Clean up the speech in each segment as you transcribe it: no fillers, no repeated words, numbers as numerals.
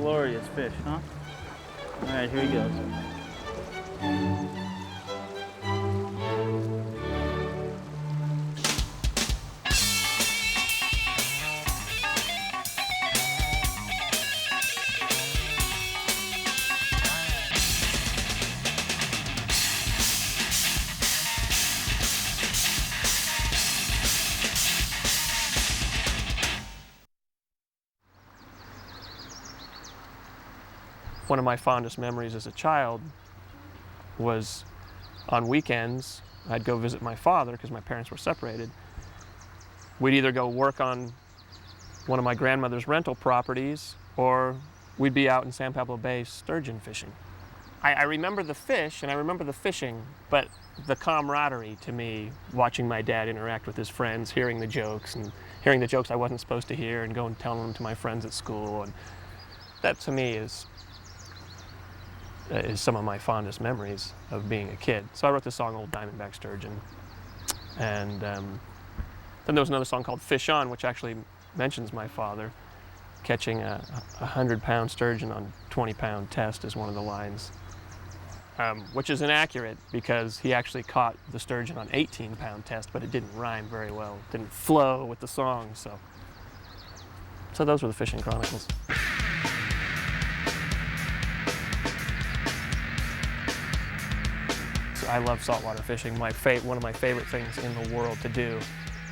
glorious fish, huh? All right, here he goes. One of my fondest memories as a child was on weekends, I'd go visit my father because my parents were separated. We'd either go work on one of my grandmother's rental properties or we'd be out in San Pablo Bay sturgeon fishing. I remember the fish and I remember the fishing, but the camaraderie to me, watching my dad interact with his friends, hearing the jokes I wasn't supposed to hear and go and tell them to my friends at school, and that to me is some of my fondest memories of being a kid. So I wrote this song, Old Diamondback Sturgeon. And then there was another song called Fish On, which actually mentions my father catching a 100-pound sturgeon on a 20-pound test is one of the lines, which is inaccurate because he actually caught the sturgeon on 18-pound test, but it didn't rhyme very well. It didn't flow with the song, so those were the fishing chronicles. I love saltwater fishing. One of my favorite things in the world to do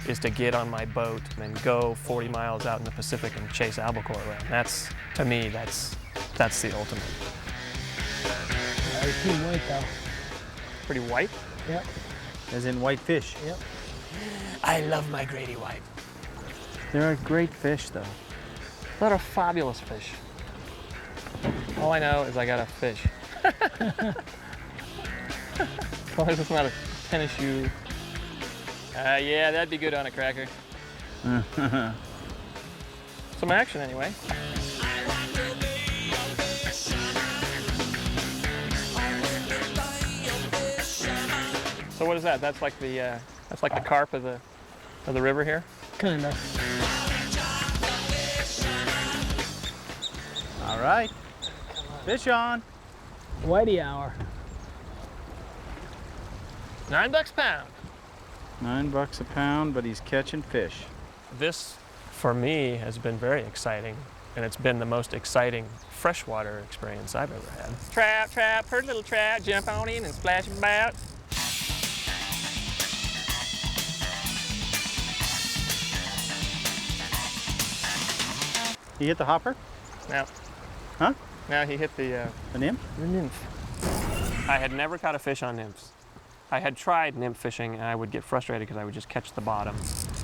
is to get on my boat and go 40 miles out in the Pacific and chase albacore around. To me, that's the ultimate. They're too white though. Pretty white? Yep. As in white fish. Yep. I love my Grady white. They're a great fish, though. They're a fabulous fish. All I know is I got a fish. As long as it's not a tennis shoe. Yeah, that'd be good on a cracker. Some action anyway. So what is that? That's like the carp of the river here? Kinda. All right. Fish on. Whitey hour. $9 a pound. $9 a pound, but he's catching fish. This, for me, has been very exciting, and it's been the most exciting freshwater experience I've ever had. Trap, trap, heard a little trap, jump on in and splash about. He hit the hopper? No. Huh? No, he hit the nymph? The nymph. I had never caught a fish on nymphs. I had tried nymph fishing, and I would get frustrated because I would just catch the bottom.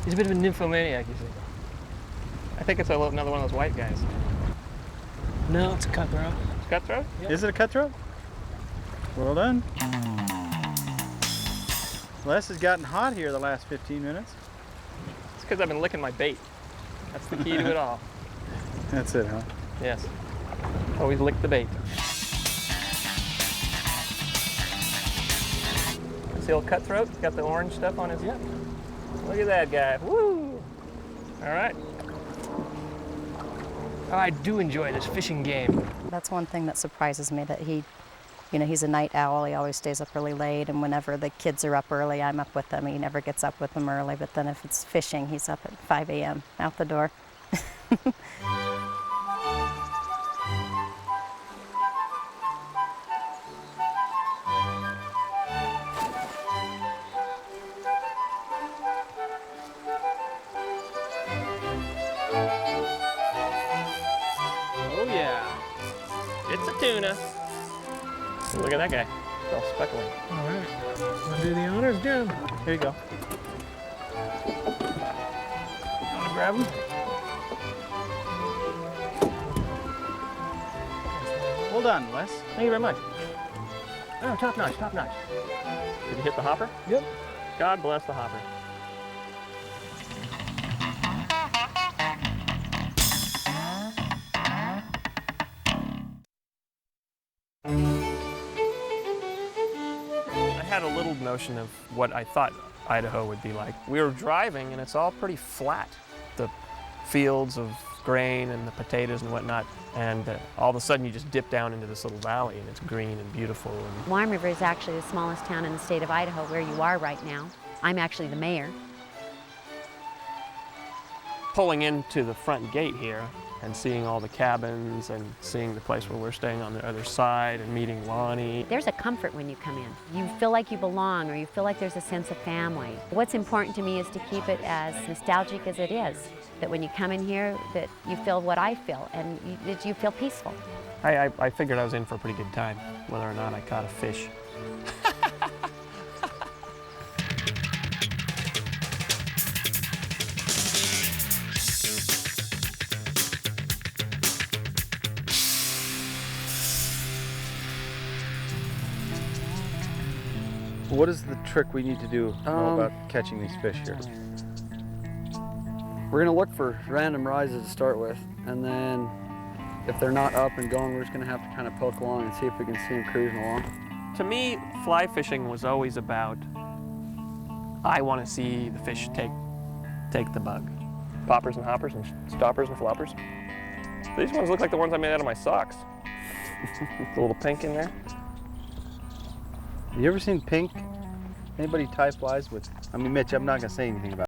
He's a bit of a nymphomaniac, you see. I think it's another one of those white guys. No, it's a cutthroat. It's cutthroat? Yep. Is it a cutthroat? Well done. Les has gotten hot here the last 15 minutes. It's because I've been licking my bait. That's the key to it all. That's it, huh? Yes. Always lick the bait. See the old cutthroat? He's got the orange stuff on his lip. Look at that guy. Woo! All right. Oh, I do enjoy this fishing game. That's one thing that surprises me, that he's a night owl. He always stays up really late, and whenever the kids are up early, I'm up with them. He never gets up with them early, but then if it's fishing, he's up at 5 a.m. out the door. Oh yeah. It's a tuna. Look at that guy. It's all speckling. All right. Want to do the honors, Jim? Here you go. Want to grab him? Well done, Les. Thank you very much. Oh, top notch, top notch. Did you hit the hopper? Yep. God bless the hopper. I had a little notion of what I thought Idaho would be like. We were driving and it's all pretty flat. The fields of grain and the potatoes and whatnot. And all of a sudden you just dip down into this little valley and it's green and beautiful. And Warm River is actually the smallest town in the state of Idaho where you are right now. I'm actually the mayor. pulling into the front gate here and seeing all the cabins and seeing the place where we're staying on the other side and meeting Lonnie. There's a comfort when you come in. You feel like you belong, or you feel like there's a sense of family. What's important to me is to keep it as nostalgic as it is. That when you come in here, that you feel what I feel, and that you feel peaceful. I figured I was in for a pretty good time, whether or not I caught a fish. What is the trick we need to do about catching these fish here? We're gonna look for random rises to start with, and then if they're not up and going, we're just gonna have to kind of poke along and see if we can see them cruising along. To me, fly fishing was always about, I want to see the fish take the bug. Poppers and hoppers and stoppers and floppers. These ones look like the ones I made out of my socks. The little pink in there. Have you ever seen pink? Anybody tie flies with? I mean, Mitch, I'm not gonna say anything about it.